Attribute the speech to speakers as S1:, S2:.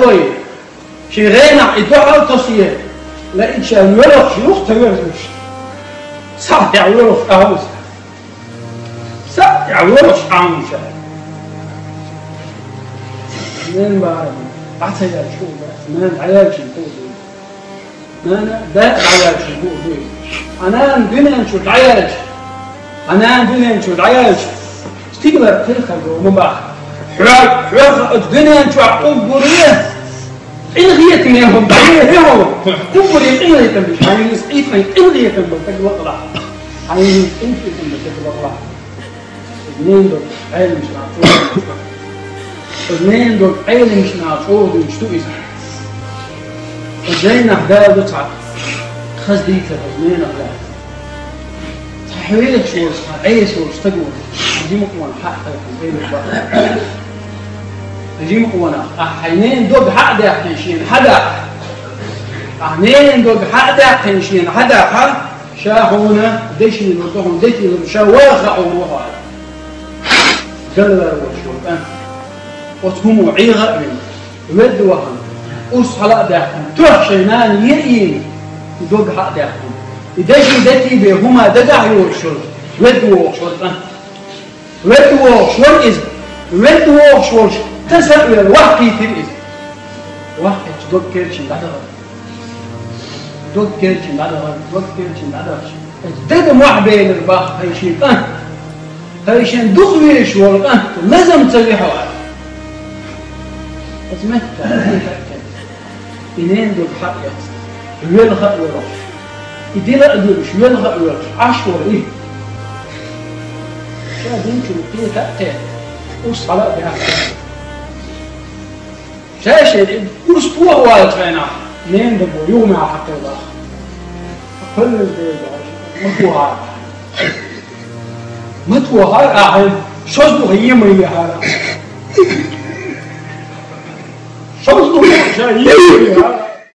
S1: دوي شي غينا يدعو تصيه لا إن شاء الله شيوخ تغيرش صح يعورش أهوس صح يعورش عامش من بعد عسى يا شو من عيال شو أنا ده عيال شو أنا الدنيا شو عيال أنا الدنيا شو عيال استقبل تلخبط ومن بعد حوار الدنيا شو عقوب بريه إلغيت منهم بعيرهم كبر إلغيت من حين يسقيت من إلغيت من تقوى الله حين يسقيت من تقوى الله اثنين دول عيل مش نعطوه اثنين دول عيل مش نعطوه مش توئس وجينا حداد وتعب خزديت اثنين أغلاد تحويلك شو عيش وستقوى جيمك وانا حقك بين البقر جيمك وانا حينين دوب حق ده حنشين حدا حينين دوب حق ده حنشين حدا حق شاهونا ديش يردهم ديش شواخ عمرها قال له شو وتهم عيغة من ود وهم أصحى ده تحشنان يئين دوب حق ده ديش دتي بهما دجع يوشل ود وشل ود وشل إز ود وشل تسأل الواحد تريز واحد دوت كيرشين بعد غد دوت كيرشين بعد غد دوت كيرشين بعد غد تدم واحد بين الباخ هيشين هيشين دخل شوال لازم تسويها واحد أسمعت إنين دوت حق يحصل وين خط وراش إدي لا أدريش وين خط وراش عشور إيه شاهدين شو كذا تأتي وصلاة بها شاشة أسبوع وايد فينا نين دبوا يوم على حق الله كل البيت متوهر أحد شو هي مية هذا شو هي مية هذا